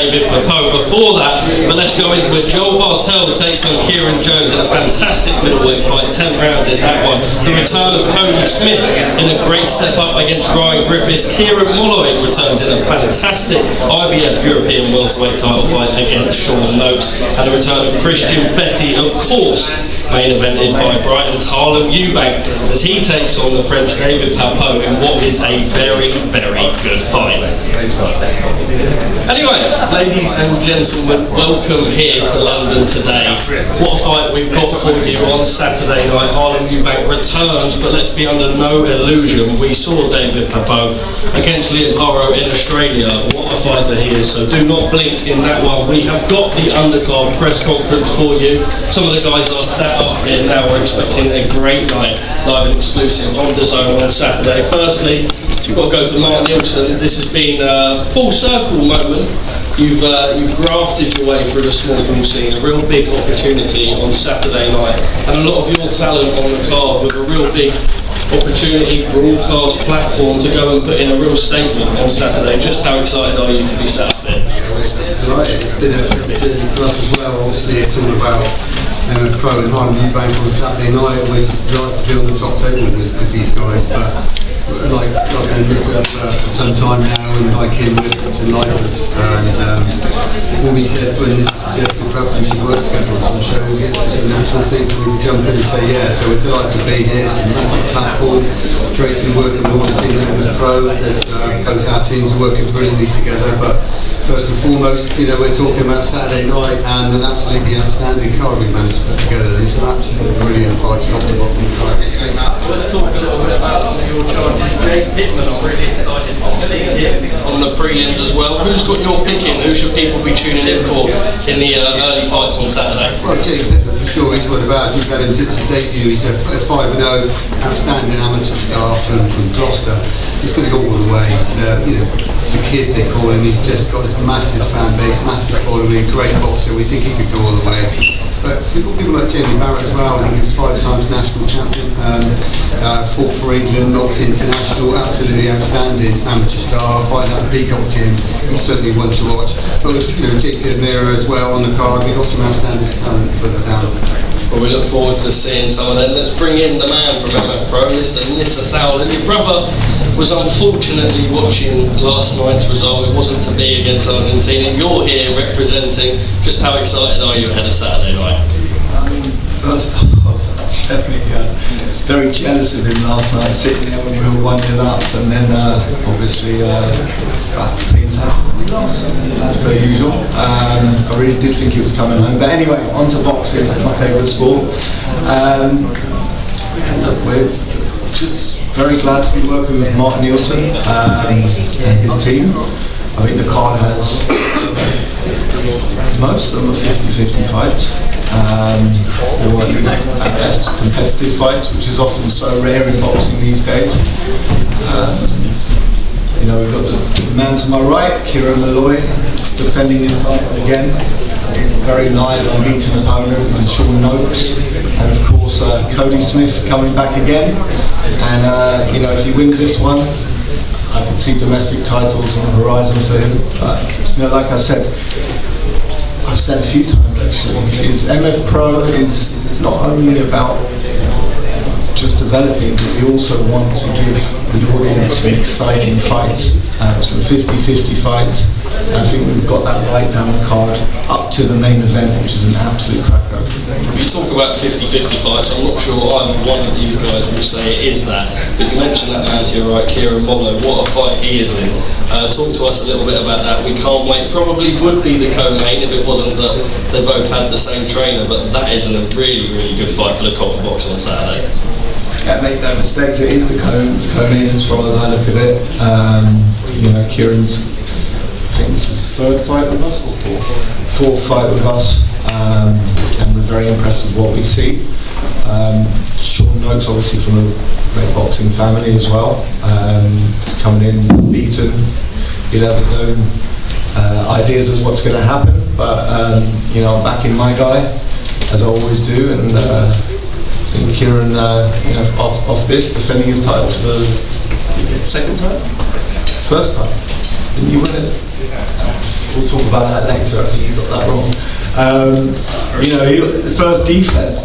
David Papeau before that, but let's go into it. Joel Bartell takes on Kieran Jones in a fantastic middleweight fight, 10 rounds in that one. The return of Cody Smith in a great step up against Ryan Griffiths. Kieran Molloy returns in a fantastic IBF European welterweight title fight against Sean Noakes, and the return of Christian Fetty, of course, main evented by Brighton's Harlem Eubank, as he takes on the French David Papeau in what is a very, very good fight. Anyway, ladies and gentlemen, welcome here to London today. What a fight we've got for you on Saturday night. Harlem Eubank returns, but let's be under no illusion. We saw David Papeau against Liam Paro in Australia. What a fighter he is, so do not blink in that one. We have got the undercard press conference for you. Some of the guys are sat up here now. We're expecting a great night, live and exclusive on DAZN on Saturday. Firstly, we've got to go to Mark Nielsen. This has been a full circle moment. You've grafted your way through the small ball scene, a real big opportunity on Saturday night, and a lot of your talent on the card with a real big opportunity, broadcast platform to go and put in a real statement on Saturday. Just how excited are you to be sat up there? It's been a journey for us as well. Obviously, it's all about MF Pro and Harlem Eubank on Saturday night. We're just delighted to be on the top table with these guys. But like I've been with for some time now, and like him, we're lifers. And when we said when this suggested perhaps we should work together on some shows, it's just a natural thing for me to jump in and say yeah. So we're delighted to be here. It's a massive platform. Great to be working with all the team at MF Pro. There's both our teams are working brilliantly together. But first and foremost, you know, we're talking about Saturday night and an absolutely outstanding card we managed to put together. It's an absolutely brilliant fight, top to bottom. Let's talk a little bit about some of your charges. Jake Pittman, I'm really excited to see him on the prelims as well. Who's got your picking? Who should people be tuning in for in the early fights on Saturday? Well, Jake Pittman for sure, he's one of ours. We've had him since his debut. He's a 5-0 outstanding amateur star from Gloucester. He's going to go all the way. He's the kid they call him. He's just got this massive fan base, massive following, great boxer. We think he could go all the way. But we've got people like Jamie Barrett as well. I think he was 5 times national champion, fought for England, knocked international, absolutely outstanding amateur star, fighting at the Peacock Gym. He's certainly one to watch. But with JP Amira as well on the card, we've got some outstanding talent further down. Well, we look forward to seeing some of them. Let's bring in the man from MF Pro, Mr. Nissa Sowell. Your brother was unfortunately watching last night's result. It wasn't to be against Argentina. You're here representing. Just how excited are you ahead of Saturday night? I mean, first off, I was definitely very jealous of him last night, sitting there when we were 1-0 up, and then obviously things happened. We lost, as per usual. I really did think he was coming home. But anyway, on to boxing, my favourite sport. And look, we're just very glad to be working with Mark Nielsen and his team. I think the card has most of them are 50-50 fights, or at least at best competitive fights, which is often so rare in boxing these days. We've got the man to my right, Kieran Molloy, is defending his title again. He's a very live, unbeaten opponent, and Sean Noakes, and of course Cody Smith coming back again. And if he wins this one, I could see domestic titles on the horizon for him. But like I said, I've said a few times actually, MF Pro is not only about just developing, but we also want to give the audience some exciting fights, some 50-50 fights. And I think we've got that right down the card up to the main event, which is an absolute cracker. You talk about 50-50 fights. I'm not sure either one of these guys will say it is that, but you mentioned that man to your right, Kieran Molloy. What a fight he is in. Talk to us a little bit about that. We can't wait. Probably would be the co-main if it wasn't that they both had the same trainer, but that is a really, really good fight for the copper box on Saturday. Yeah, make no mistakes, it is the co-main as far as I look at it. Kieran's, I think this is his third fight with us, or fourth fight with us, and we're very impressed with what we see. Sean Noakes, obviously from a great boxing family as well. He's coming in unbeaten. He'll have his own ideas of what's going to happen, but I'm backing my guy, as I always do, and I think Kieran, off this, defending his title for the second time? First time. Didn't you win it We'll talk about that later. I think you got that wrong. You know, the first defense.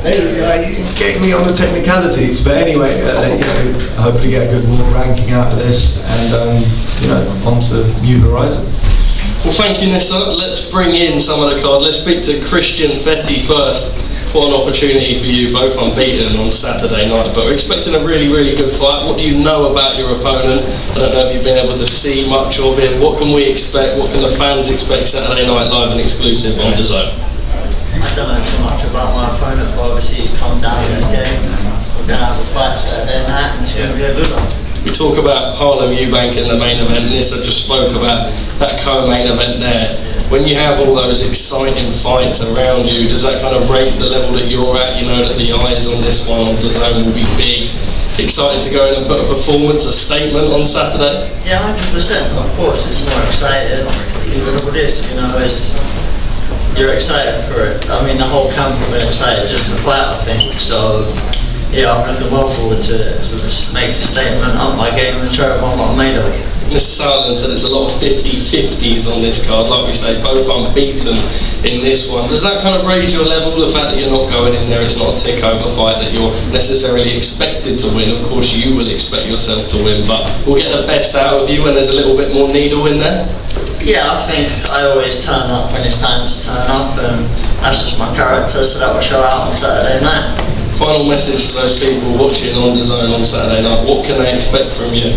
Getting me on the technicalities, but anyway, you know, hopefully get a good world ranking out of this, and you know, on to new horizons. Well, thank you, Nissa. Let's bring in some of the card. Let's speak to Christian Fetti first. What an opportunity for you, both unbeaten on Saturday night, but we're expecting a really, really good fight. What do you know about your opponent? I don't know if you've been able to see much of him. What can we expect? What can the fans expect Saturday night live and exclusive on DAZN? I don't know too much about my opponent, but obviously he's come down in the game. We're going to have a fight Saturday night, and it's going to be a good one. We talk about Harlem Eubank in the main event. Nissa just spoke about that co-main event there. When you have all those exciting fights around you, does that kind of raise the level that you're at? You know that the eyes on this one on DAZN will be big. Excited to go in and put a performance, a statement on Saturday? Yeah, 100%. Of course, it's more exciting. Even all this, you know, you're excited for it. I mean, the whole camp have been excited just to fight, I think. So, yeah, I'm looking well forward to it. So just make a statement, up my game, and show everyone what I'm made of. Mr. Sutherland said there's a lot of 50-50s on this card, like we say, both unbeaten in this one. Does that kind of raise your level, the fact that you're not going in there, it's not a tick-over fight that you're necessarily expected to win? Of course, you will expect yourself to win, but we'll get the best out of you when there's a little bit more needle in there? Yeah, I think I always turn up when it's time to turn up, and that's just my character, so that will show out on Saturday night. Final message to those people watching on DAZN on Saturday night, what can they expect from you?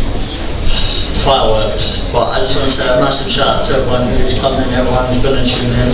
Fireworks, but I just want to say a massive shout out to everyone who's coming, everyone who's going to tune in,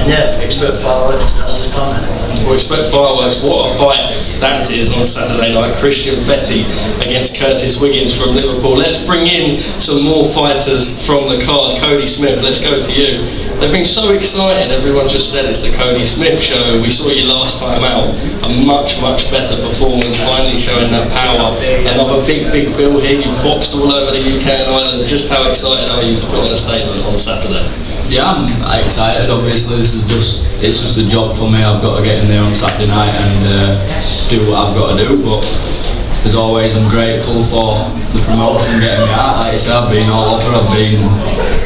and yeah, expect fireworks, that's what's coming. We'll expect fireworks. What a fight that is on Saturday night. Christian Fetti against Curtis Wiggins from Liverpool. Let's bring in some more fighters from the card. Cody Smith, let's go to you. They've been so excited, everyone just said it's the Cody Smith show. We saw you last time out, a much, much better performance, finally showing that power. Another big, big bill here, you've boxed all over the UK and Ireland. Just how excited are you to put on a statement on Saturday? Yeah, I'm excited. Obviously, it's just a job for me. I've got to get in there on Saturday night and do what I've got to do. But as always, I'm grateful for the promotion getting me out. Like I said, I've been all over. I've been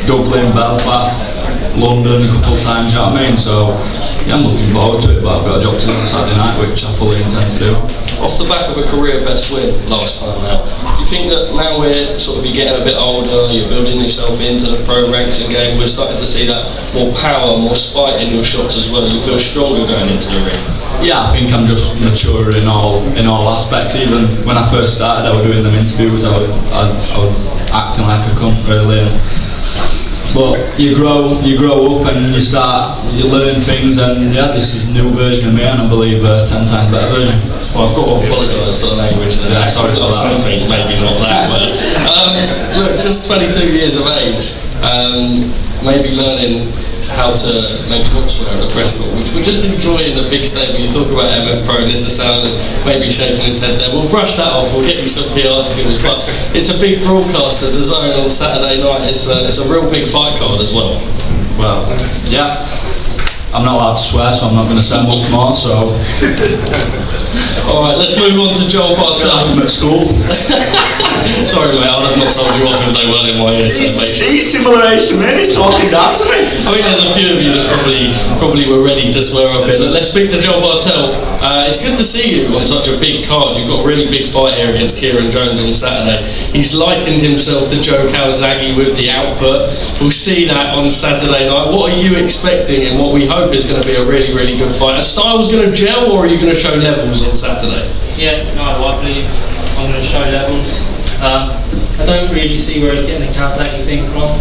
Dublin, Belfast, London a couple of times. You know what I mean? So yeah, I'm looking forward to it. But I've got a job to do on Saturday night, which I fully intend to do. Off the back of a career best win last time out, do you think that now you're getting a bit older, you're building yourself into the pro ranks again, we're starting to see that more power, more spite in your shots as well? You feel stronger going into the ring? Yeah, I think I'm just mature in all aspects. Even when I first started, I was doing them interviews, I was acting like a cunt really. But you grow up and you learn things, and yeah, this is a new version of me, and I believe a 10 times better version. Well, I've got to apologise for the language there. Yeah, sorry for that. Something, maybe not that, but look, just 22 years of age, maybe learning how to maybe not swear at a press call. We're just enjoying the big statement. You talk about MF Pro, Nissa Sutherland maybe shaking his head there. We'll brush that off, we'll get you some PR skills, but it's a big broadcast at DAZN on Saturday night. It's a real big fight card as well. Well, yeah. I'm not allowed to swear, so I'm not going to say much more, so... Alright, let's move on to Joel Bartell. I'm at school. Sorry mate, I'd have not told you off if they weren't in my ear, so make sure. He's simulation, man, he's talking down to me. I think there's a few of you that probably were ready to swear up here. Let's speak to Joel Bartell. It's good to see you on such a big card. You've got a really big fight here against Kieran Jones on Saturday. He's likened himself to Joe Calzaghe with the output. We'll see that on Saturday night. What are you expecting and what we hope is going to be a really, really good fight? Are styles going to gel, or are you going to show levels on Saturday? Yeah, no, I believe I'm going to show levels. I don't really see where he's getting the Calzaghe thing from,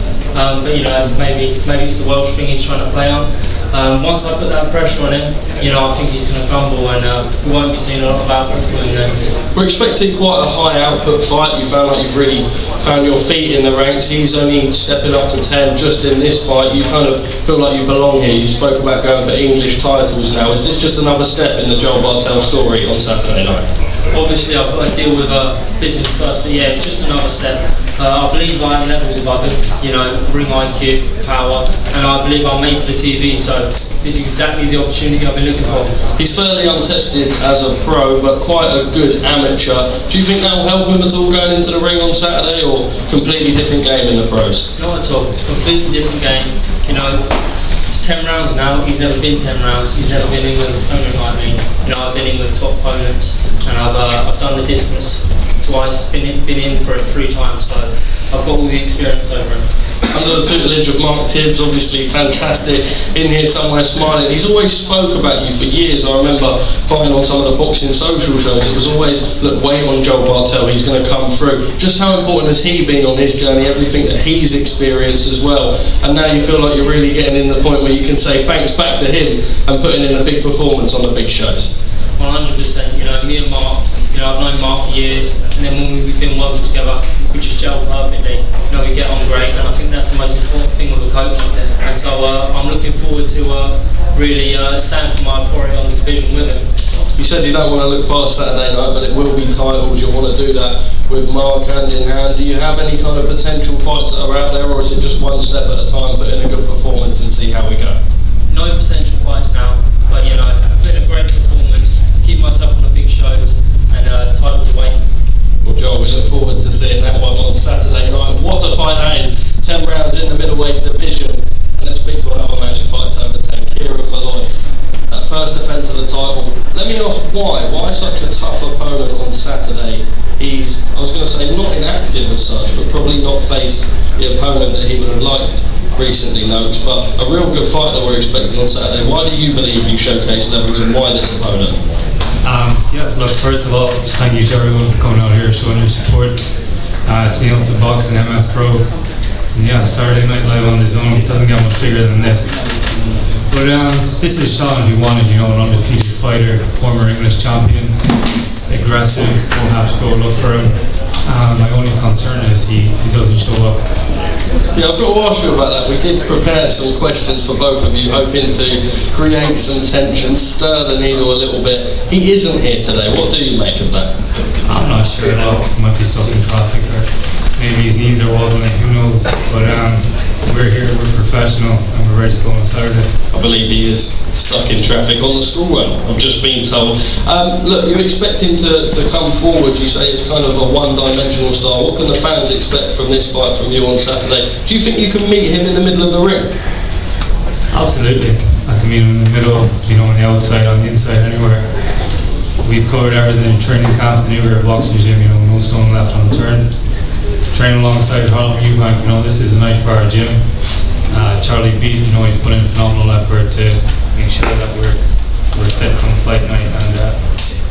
but you know, maybe it's the Welsh thing he's trying to play on. Once I put that pressure on him, you know, I think he's going to crumble, and we won't be seeing a lot of output from him then. We're expecting quite a high output fight. You found like you've really found your feet in the ranks. He's only stepping up to 10 just in this fight. You kind of feel like you belong here. You spoke about going for English titles now. Is this just another step in the Joel Bartell story on Saturday night? Obviously I've got to deal with business first, but yeah, it's just another step. I believe I am levels above him, you know, ring IQ, power, and I believe I'm made for the TV, so this is exactly the opportunity I've been looking for. He's fairly untested as a pro, but quite a good amateur. Do you think that will help him at all going into the ring on Saturday, or completely different game in the pros? Not at all, completely different game, you know. It's 10 rounds now, he's never been 10 rounds, he's never been in with an opponent like me. You know, I've been in with top opponents, and I've done the distance twice, been in for it 3 times, so I've got all the experience over him. Under the tutelage of Mark Tibbs, obviously fantastic, in here somewhere smiling. He's always spoke about you for years. I remember fighting on some of the boxing social shows, it was always, look, wait on Joe Bartell, he's going to come through. Just how important has he been on his journey, everything that he's experienced as well, and now you feel like you're really getting in the point where you can say thanks back to him and putting in a big performance on the big shows? 100%, you know, me and Mark, you know, I've known Mark for years, and then when we've been working together, we just gel perfectly. You know, we get on great, and I think that's the most important thing with a coach. And so I'm looking forward to really stand for my authority on the division with him. You said you don't want to look past Saturday night, but it will be titles. You'll want to do that with Mark hand in hand. Do you have any kind of potential fights that are out there, or is it just one step at a time, put in a good performance and see how we go? No potential fights now, but you know, put in a great performance, keep myself on the big shows, and titles away. Well, Joel, we look forward to seeing that one on Saturday night. What a fight that is. 10 rounds in the middleweight division. And let's speak to another man who fights over 10, Kieran Malloy. That first defence of the title. Let me ask why? Why such a tough opponent on Saturday? He's, I was going to say, not inactive as such, but probably not faced the opponent that he would have liked recently, Noakes, but a real good fight that we're expecting on Saturday. Why do you believe you showcase levels, and why this opponent? Yeah, look, first of all, just thank you to everyone for coming out here, showing your support. It's Nielsen Boxing, MF Pro. And yeah, Saturday Night Live on the Zone. It doesn't get much bigger than this. But this is a challenge we wanted, you know, an undefeated fighter, former English champion, aggressive, won't have to go look for him. My only concern is he doesn't show up. Yeah, I've got to ask you about that. We did prepare some questions for both of you, hoping to create some tension, stir the needle a little bit. He isn't here today. What do you make of that? I'm not sure. He might be stuck in traffic, or maybe his knees are wobbling, who knows. But we're here, we're professional, and we're ready to go on Saturday. I believe he is stuck in traffic on the school run, I've just been told. Look, you expect him to come forward. You say it's kind of a one-dimensional style. What can the fans expect from this fight from you on Saturday? Do you think you can meet him in the middle of the ring? Absolutely. I can meet him in the middle, you know, on the outside, on the inside, anywhere. We've covered everything in training camp, the New Era Boxing Gym, you know, no stone left unturned. Training alongside Harlem Eubank, you know, this is a night for our gym. Charlie Beat, you know, he's put in phenomenal effort to make sure that we're fit come fight night, and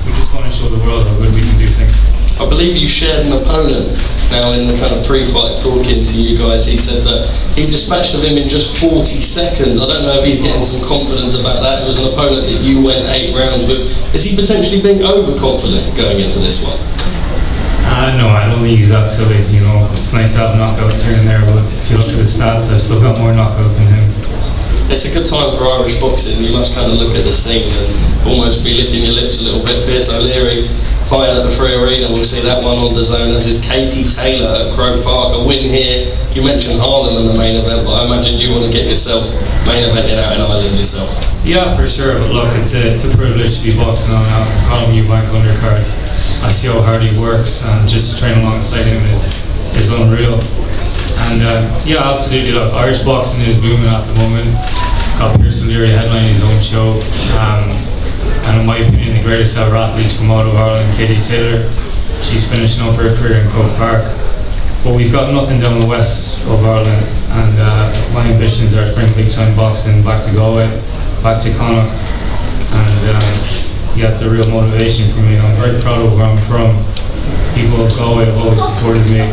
we just want to show the world how good we can do things. I believe you shared an opponent now in the kind of pre-fight talking to you guys. He said that he dispatched of him in just 40 seconds. I don't know if he's getting some confidence about that. It was an opponent that you went 8 rounds with. Is he potentially being overconfident going into this one? No, I don't think he's that silly. You know, it's nice to have knockouts here and there, but if you look at the stats, I've still got more knockouts than him. It's a good time for Irish boxing. You must kind of look at the scene and almost be licking your lips a little bit. Pierce O'Leary fighting at the Free Arena. We'll see that one on the Zone, as is Katie Taylor at Croke Park. A win here. You mentioned Harlem in the main event, but I imagine you want to get yourself main eventing out in Ireland yourself. Yeah, for sure. But look, it's a privilege to be boxing on Harlem Eubank undercard. I see how hard he works, and just to train alongside him is unreal. And yeah, absolutely. Look, Irish boxing is booming at the moment. Got Pierce O'Leary headlining his own show. And in my opinion, the greatest ever athlete to come out of Ireland, Katie Taylor. She's finishing up her career in Croke Park. But we've got nothing down the west of Ireland, and my ambitions are to bring big time boxing back to Galway, back to Connacht. And yeah, it's a real motivation for me. I'm very proud of where I'm from. People of Galway have always supported me,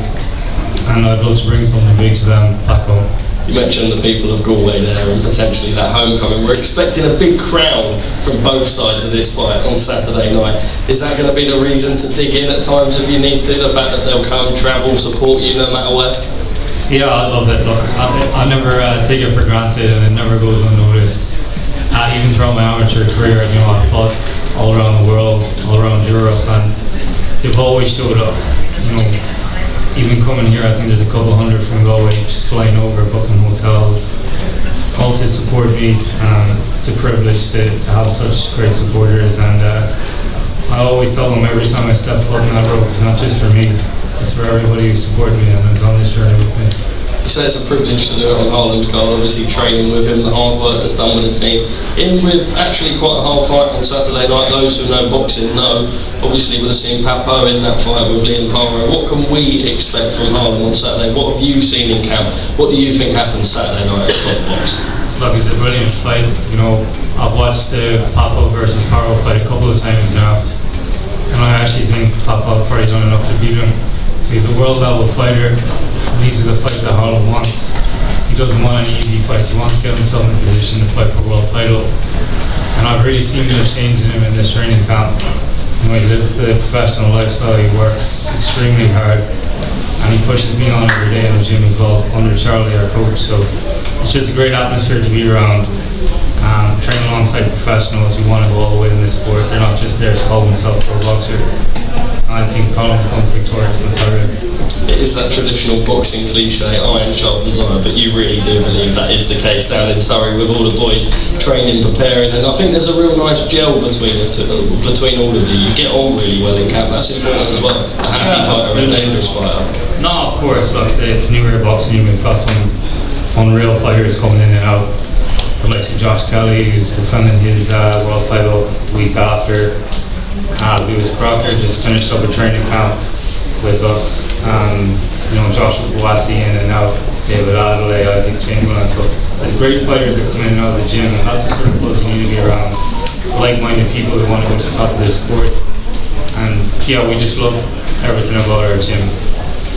and I'd love to bring something big to them back home. You mentioned the people of Galway there and potentially that homecoming. We're expecting a big crowd from both sides of this fight on Saturday night. Is that going to be the reason to dig in at times if you need to? The fact that they'll come, travel, support you no matter where? Yeah, I love it. Look, I never take it for granted, and it never goes unnoticed. Even throughout my amateur career, you know, I've fought all around the world, all around Europe, and they've always showed up. You know, even coming here, I think there's a couple hundred from Galway just flying over, booking hotels, all to support me. It's a privilege to have such great supporters, and I always tell them every time I step foot in that road, it's not just for me, it's for everybody who supported me and is on this journey with me. You say it's a privilege to do it on Harlem's card, obviously training with him, the hard work that's done with the team. In with actually quite a hard fight on Saturday night, those who know boxing know, obviously would have seen Papo in that fight with Liam Caro. What can we expect from Harlem on Saturday? What have you seen in camp? What do you think happened Saturday night at Top Box? Look, it's a brilliant fight. You know, I've watched the Papo versus Caro fight a couple of times now, and I actually think Papo probably done enough to beat him. So he's a world level fighter. These are the fights that Harlem wants. He doesn't want any easy fights. He wants to get himself in a position to fight for a world title. And I've really seen a change in him in this training camp. You know, he lives the professional lifestyle. He works extremely hard, and he pushes me on every day in the gym as well, under Charlie, our coach. So it's just a great atmosphere to be around. Train alongside professionals who want to go all the way in this sport. They're not just there to call themselves a boxer. I think Colin becomes victorious on Saturday. It is that traditional boxing cliche, iron sharpens iron, but you really do believe that is the case down in Surrey with all the boys training, preparing, and I think there's a real nice gel between between all of you. You get on really well in camp, that's important as well. A happy fighter and a dangerous fighter. No, of course, like the New Era Boxing, we've got some unreal fighters coming in and out. The likes of Josh Kelly, who's defending his world title the week after. Lewis Crocker just finished up a training camp with us. You know, Joshua Boati in and out, David Adelaide, Isaac Chamberlain. So there's great fighters that come in and out of the gym, and that's the sort of place you need to be around. Like-minded people who want to go to the top of this sport. And yeah, we just love everything about our gym.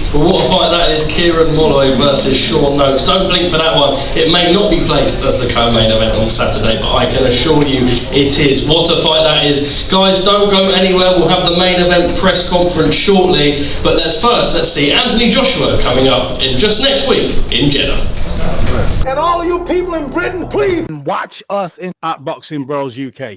Well, what a fight that is, Kieran Molloy versus Sean Noakes. Don't blink for that one. It may not be placed as the co-main event on Saturday, but I can assure you it is. What a fight that is. Guys, don't go anywhere. We'll have the main event press conference shortly. But let's see Anthony Joshua coming up in just next week in Jeddah. And all of you people in Britain, please watch us in Boxing Bros UK.